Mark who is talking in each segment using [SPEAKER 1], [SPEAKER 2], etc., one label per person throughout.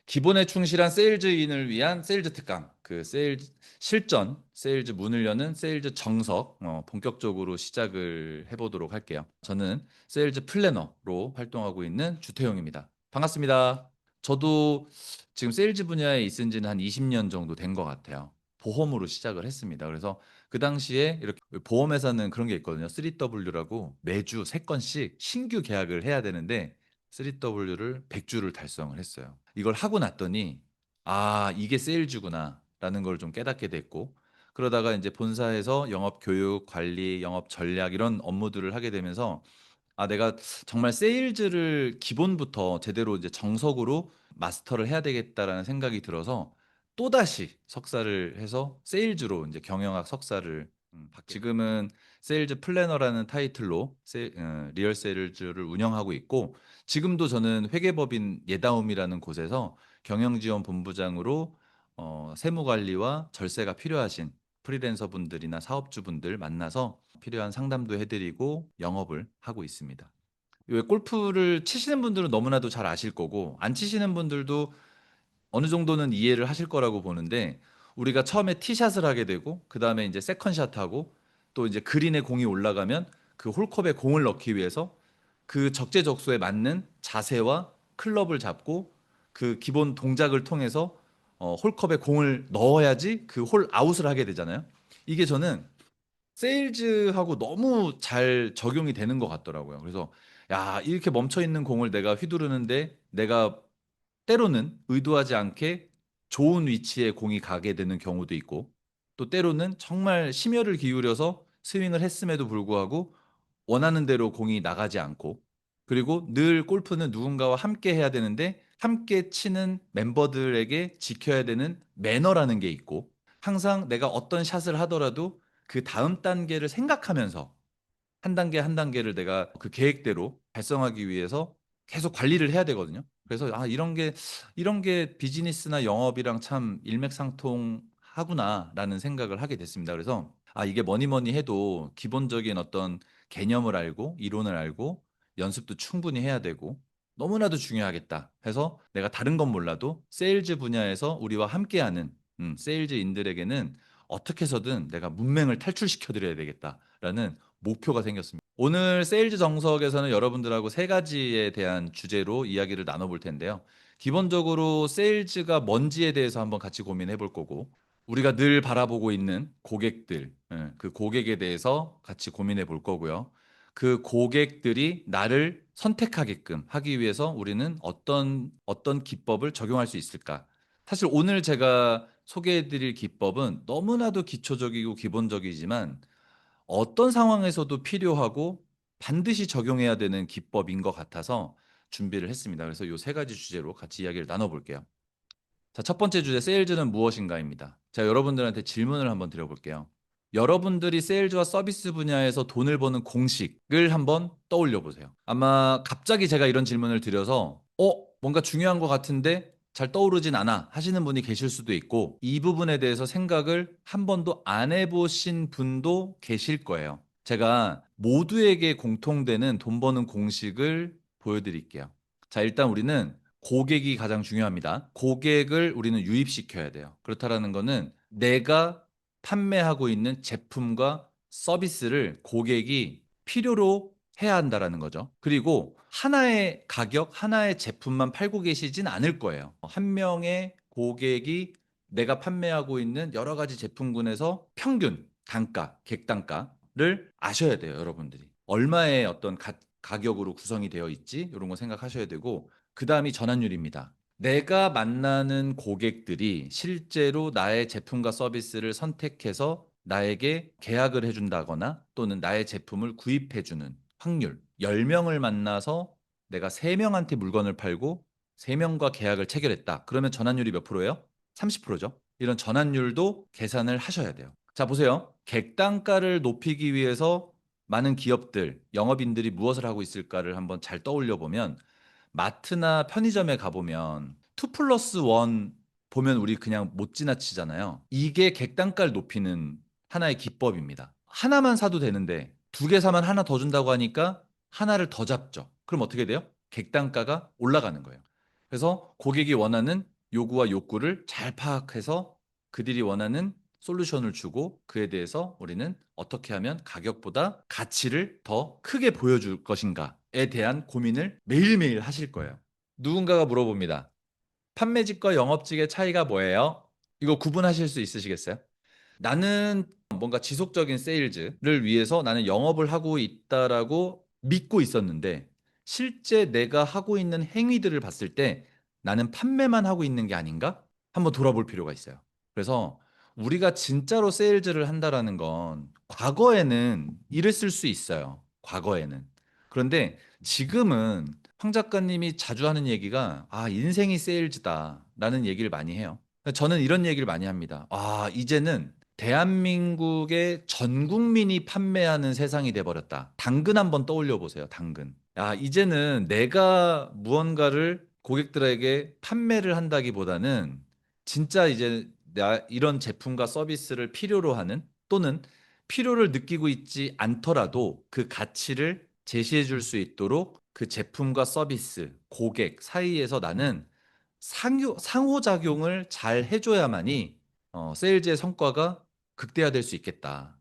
[SPEAKER 1] 기본에 충실한 세일즈인을 위한 세일즈 특강, 그 세일즈 실전, 세일즈 문을 여는 세일즈 정석, 본격적으로 시작을 해보도록 할게요. 저는 세일즈 플래너로 활동하고 있는 주태용입니다. 반갑습니다. 저도 지금 세일즈 분야에 있은 지는 한 20년 정도 된 것 같아요. 보험으로 시작을 했습니다. 그래서 그 당시에 이렇게 보험회사는 그런 게 있거든요. 3W라고 매주 3건씩 신규 계약을 해야 되는데 3W를 100주를 달성을 했어요. 이걸 하고 났더니 아, 이게 세일즈구나라는 걸 좀 깨닫게 됐고, 그러다가 이제 본사에서 영업 교육, 관리, 영업 전략 이런 업무들을 하게 되면서 아, 내가 정말 세일즈를 기본부터 제대로 이제 정석으로 마스터를 해야 되겠다라는 생각이 들어서 또다시 석사를 해서 세일즈로 이제 경영학 석사를 받게 지금은 세일즈 플래너라는 타이틀로 리얼 세일즈를 운영하고 있고, 지금도 저는 회계법인 예다움이라는 곳에서 경영지원본부장으로 세무관리와 절세가 필요하신 프리랜서 분들이나 사업주분들 만나서 필요한 상담도 해드리고 영업을 하고 있습니다. 왜 골프를 치시는 분들은 너무나도 잘 아실 거고, 안 치시는 분들도 어느 정도는 이해를 하실 거라고 보는데, 우리가 처음에 티샷을 하게 되고 그 다음에 이제 세컨샷 하고 또 이제 그린에 공이 올라가면 그 홀컵에 공을 넣기 위해서 그 적재적소에 맞는 자세와 클럽을 잡고 그 기본 동작을 통해서 홀컵에 공을 넣어야지 그 홀 아웃을 하게 되잖아요. 이게 저는 세일즈하고 너무 잘 적용이 되는 것 같더라고요. 그래서 야, 이렇게 멈춰 있는 공을 내가 휘두르는데 내가 때로는 의도하지 않게 좋은 위치에 공이 가게 되는 경우도 있고, 또 때로는 정말 심혈을 기울여서 스윙을 했음에도 불구하고 원하는 대로 공이 나가지 않고, 그리고 늘 골프는 누군가와 함께 해야 되는데 함께 치는 멤버들에게 지켜야 되는 매너라는 게 있고, 항상 내가 어떤 샷을 하더라도 그 다음 단계를 생각하면서 한 단계 한 단계를 내가 그 계획대로 달성하기 위해서 계속 관리를 해야 되거든요. 그래서 아, 이런 게 비즈니스나 영업이랑 참 일맥상통하구나라는 생각을 하게 됐습니다. 그래서 아, 이게 뭐니 뭐니 해도 기본적인 어떤 개념을 알고 이론을 알고 연습도 충분히 해야 되고 너무나도 중요하겠다 해서 내가 다른 건 몰라도 세일즈 분야에서 우리와 함께하는 세일즈인들에게는 어떻게 해서든 내가 문맹을 탈출시켜 드려야 되겠다라는 목표가 생겼습니다. 오늘 세일즈 정석에서는 여러분들하고 세 가지에 대한 주제로 이야기를 나눠볼 텐데요. 기본적으로 세일즈가 뭔지에 대해서 한번 같이 고민해 볼 거고, 우리가 늘 바라보고 있는 고객들, 그 고객에 대해서 같이 고민해 볼 거고요. 그 고객들이 나를 선택하게끔 하기 위해서 우리는 어떤 기법을 적용할 수 있을까? 사실 오늘 제가 소개해 드릴 기법은 너무나도 기초적이고 기본적이지만 어떤 상황에서도 필요하고 반드시 적용해야 되는 기법인 것 같아서 준비를 했습니다. 그래서 이 세 가지 주제로 같이 이야기를 나눠볼게요. 자, 첫 번째 주제, 세일즈는 무엇인가입니다. 제가 여러분들한테 질문을 한번 드려볼게요. 여러분들이 세일즈와 서비스 분야에서 돈을 버는 공식을 한번 떠올려 보세요. 아마 갑자기 제가 이런 질문을 드려서 뭔가 중요한 것 같은데 잘 떠오르진 않아 하시는 분이 계실 수도 있고, 이 부분에 대해서 생각을 한 번도 안 해보신 분도 계실 거예요. 제가 모두에게 공통되는 돈 버는 공식을 보여드릴게요. 자, 일단 우리는 고객이 가장 중요합니다. 고객을 우리는 유입시켜야 돼요. 그렇다라는 거는 내가 판매하고 있는 제품과 서비스를 고객이 필요로 해야 한다라는 거죠. 그리고 하나의 가격, 하나의 제품만 팔고 계시진 않을 거예요. 한 명의 고객이 내가 판매하고 있는 여러 가지 제품군에서 평균 단가, 객단가를 아셔야 돼요, 여러분들이. 얼마의 어떤 가격으로 구성이 되어 있지? 이런 거 생각하셔야 되고, 그 다음이 전환율입니다. 내가 만나는 고객들이 실제로 나의 제품과 서비스를 선택해서 나에게 계약을 해준다거나 또는 나의 제품을 구입해주는 확률. 10명을 만나서 내가 3명한테 물건을 팔고 3명과 계약을 체결했다. 그러면 전환율이 몇 프로예요? 30%죠. 이런 전환율도 계산을 하셔야 돼요. 자, 보세요. 객단가를 높이기 위해서 많은 기업들, 영업인들이 무엇을 하고 있을까를 한번 잘 떠올려 보면, 마트나 편의점에 가보면 2 플러스 1 보면 우리 그냥 못 지나치잖아요. 이게 객단가를 높이는 하나의 기법입니다. 하나만 사도 되는데 2개 사면 하나 더 준다고 하니까 하나를 더 잡죠. 그럼 어떻게 돼요? 객단가가 올라가는 거예요. 그래서 고객이 원하는 요구와 욕구를 잘 파악해서 그들이 원하는 솔루션을 주고 그에 대해서 우리는 어떻게 하면 가격보다 가치를 더 크게 보여줄 것인가에 대한 고민을 매일매일 하실 거예요. 누군가가 물어봅니다. 판매직과 영업직의 차이가 뭐예요? 이거 구분하실 수 있으시겠어요? 나는 뭔가 지속적인 세일즈를 위해서 나는 영업을 하고 있다라고 믿고 있었는데 실제 내가 하고 있는 행위들을 봤을 때 나는 판매만 하고 있는 게 아닌가? 한번 돌아볼 필요가 있어요. 그래서 우리가 진짜로 세일즈를 한다라는 건 과거에는 이랬을 수 있어요. 과거에는. 그런데 지금은 황 작가님이 자주 하는 얘기가 인생이 세일즈다라는 얘기를 많이 해요. 저는 이런 얘기를 많이 합니다. 이제는 대한민국의 전 국민이 판매하는 세상이 돼버렸다. 당근 한번 떠올려 보세요. 당근. 이제는 내가 무언가를 고객들에게 판매를 한다기보다는 진짜 이제 나 이런 제품과 서비스를 필요로 하는 또는 필요를 느끼고 있지 않더라도 그 가치를 제시해 줄 수 있도록 그 제품과 서비스, 고객 사이에서 나는 상호작용을 잘 해줘야만이 세일즈의 성과가 극대화될 수 있겠다.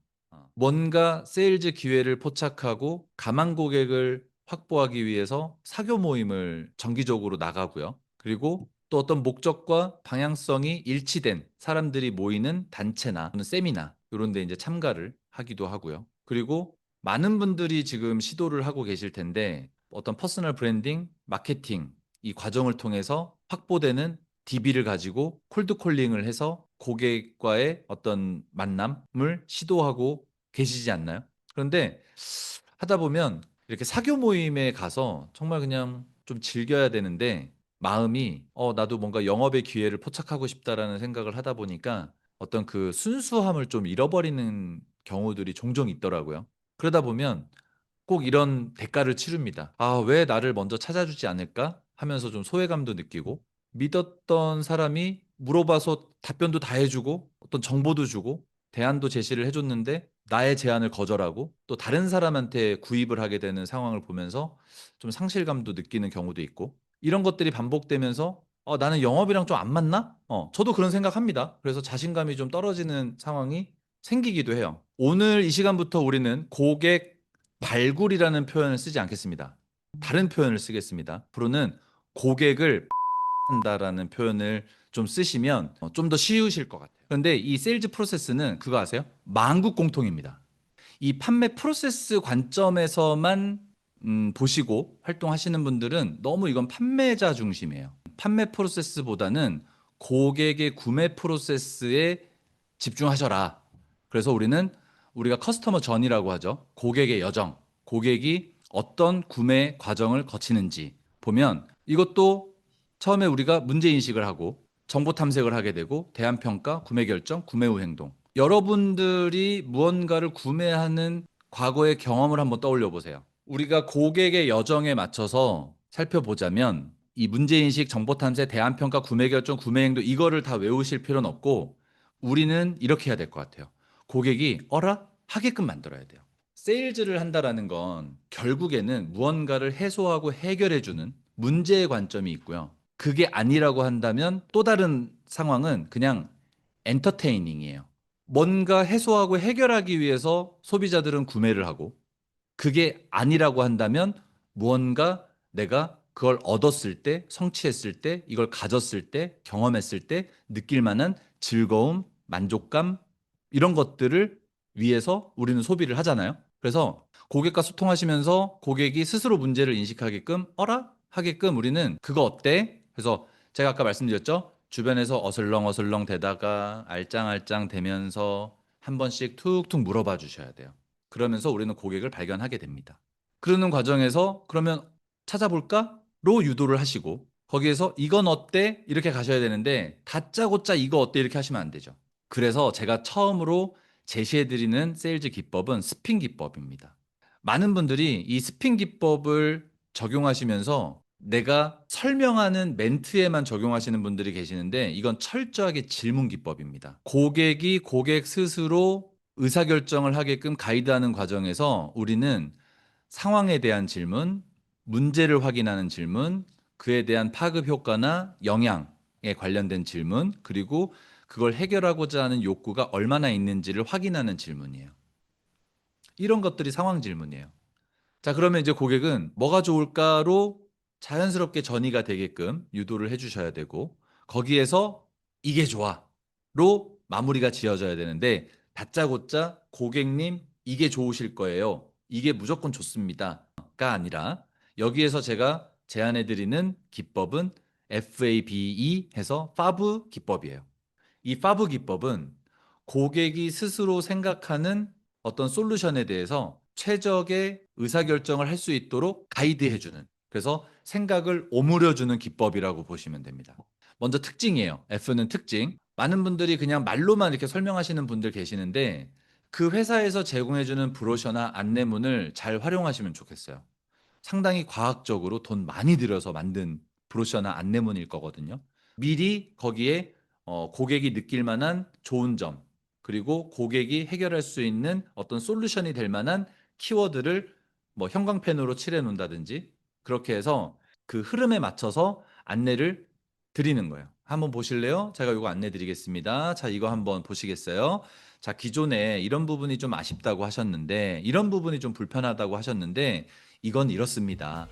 [SPEAKER 1] 뭔가 세일즈 기회를 포착하고 가망 고객을 확보하기 위해서 사교 모임을 정기적으로 나가고요. 그리고 또 어떤 목적과 방향성이 일치된 사람들이 모이는 단체나 또는 세미나 이런 데 이제 참가를 하기도 하고요. 그리고 많은 분들이 지금 시도를 하고 계실 텐데 어떤 퍼스널 브랜딩, 마케팅 이 과정을 통해서 확보되는 DB를 가지고 콜드콜링을 해서 고객과의 어떤 만남을 시도하고 계시지 않나요? 그런데 하다 보면 이렇게 사교 모임에 가서 정말 그냥 좀 즐겨야 되는데 마음이 나도 뭔가 영업의 기회를 포착하고 싶다라는 생각을 하다 보니까 어떤 그 순수함을 좀 잃어버리는 경우들이 종종 있더라고요. 그러다 보면 꼭 이런 대가를 치릅니다. 왜 나를 먼저 찾아주지 않을까? 하면서 좀 소외감도 느끼고 믿었던 사람이 물어봐서 답변도 다 해주고 어떤 정보도 주고 대안도 제시를 해줬는데 나의 제안을 거절하고 또 다른 사람한테 구입을 하게 되는 상황을 보면서 좀 상실감도 느끼는 경우도 있고 이런 것들이 반복되면서 나는 영업이랑 좀 안 맞나? 저도 그런 생각합니다. 그래서 자신감이 좀 떨어지는 상황이 생기기도 해요. 오늘 이 시간부터 우리는 고객 발굴이라는 표현을 쓰지 않겠습니다. 다른 표현을 쓰겠습니다. 앞으로는 고객을 한다라는 표현을 좀 쓰시면 좀 더 쉬우실 것 같아요. 그런데 이 세일즈 프로세스는 그거 아세요? 만국 공통입니다. 이 판매 프로세스 관점에서만 보시고 활동하시는 분들은 너무 이건 판매자 중심이에요. 판매 프로세스보다는 고객의 구매 프로세스에 집중하셔라. 그래서 우리가 커스터머 전이라고 하죠. 고객의 여정, 고객이 어떤 구매 과정을 거치는지 보면 이것도 처음에 우리가 문제 인식을 하고 정보 탐색을 하게 되고 대안 평가, 구매 결정, 구매 후 행동. 여러분들이 무언가를 구매하는 과거의 경험을 한번 떠올려 보세요. 우리가 고객의 여정에 맞춰서 살펴보자면 이 문제인식, 정보탐색, 대안평가, 구매결정, 구매행동 이거를 다 외우실 필요는 없고 우리는 이렇게 해야 될 것 같아요. 고객이 어라? 하게끔 만들어야 돼요. 세일즈를 한다라는 건 결국에는 무언가를 해소하고 해결해주는 문제의 관점이 있고요. 그게 아니라고 한다면 또 다른 상황은 그냥 엔터테이닝이에요. 뭔가 해소하고 해결하기 위해서 소비자들은 구매를 하고 그게 아니라고 한다면 무언가 내가 그걸 얻었을 때, 성취했을 때, 이걸 가졌을 때, 경험했을 때 느낄 만한 즐거움, 만족감 이런 것들을 위해서 우리는 소비를 하잖아요. 그래서 고객과 소통하시면서 고객이 스스로 문제를 인식하게끔 어라? 하게끔 우리는 그거 어때? 그래서 제가 아까 말씀드렸죠. 주변에서 어슬렁어슬렁 대다가 알짱알짱 대면서 한 번씩 툭툭 물어봐 주셔야 돼요. 그러면서 우리는 고객을 발견하게 됩니다. 그러는 과정에서 그러면 찾아볼까?로 유도를 하시고 거기에서 이건 어때? 이렇게 가셔야 되는데 다짜고짜 이거 어때? 이렇게 하시면 안 되죠. 그래서 제가 처음으로 제시해드리는 세일즈 기법은 스핀 기법입니다. 많은 분들이 이 스핀 기법을 적용하시면서 내가 설명하는 멘트에만 적용하시는 분들이 계시는데 이건 철저하게 질문 기법입니다. 고객이 고객 스스로 의사결정을 하게끔 가이드하는 과정에서 우리는 상황에 대한 질문, 문제를 확인하는 질문, 그에 대한 파급 효과나 영향, 관련된 질문, 그리고 그걸 해결하고자 하는 욕구가 얼마나 있는지를 확인하는 질문이에요. 이런 것들이 상황 질문이에요. 자, 그러면 이제 고객은 뭐가 좋을까로 자연스럽게 전이가 되게끔 유도를 해 주셔야 되고, 거기에서 이게 좋아로 마무리가 지어져야 되는데, 다짜고짜 고객님 이게 좋으실 거예요, 이게 무조건 좋습니다가 아니라, 여기에서 제가 제안해 드리는 기법은 FABE 해서 파브 기법이에요. 이 파브 기법은 고객이 스스로 생각하는 어떤 솔루션에 대해서 최적의 의사결정을 할 수 있도록 가이드해주는, 그래서 생각을 오므려주는 기법이라고 보시면 됩니다. 먼저 특징이에요. F는 특징. 많은 분들이 그냥 말로만 이렇게 설명하시는 분들 계시는데, 그 회사에서 제공해주는 브로셔나 안내문을 잘 활용하시면 좋겠어요. 상당히 과학적으로 돈 많이 들여서 만든 브로셔나 안내문일 거거든요. 미리 거기에 고객이 느낄 만한 좋은 점, 그리고 고객이 해결할 수 있는 어떤 솔루션이 될 만한 키워드를 뭐 형광펜으로 칠해 놓는다든지, 그렇게 해서 그 흐름에 맞춰서 안내를 드리는 거예요. 한번 보실래요? 제가 이거 안내 드리겠습니다. 자, 이거 한번 보시겠어요? 자, 기존에 이런 부분이 좀 아쉽다고 하셨는데, 이런 부분이 좀 불편하다고 하셨는데, 이건 이렇습니다.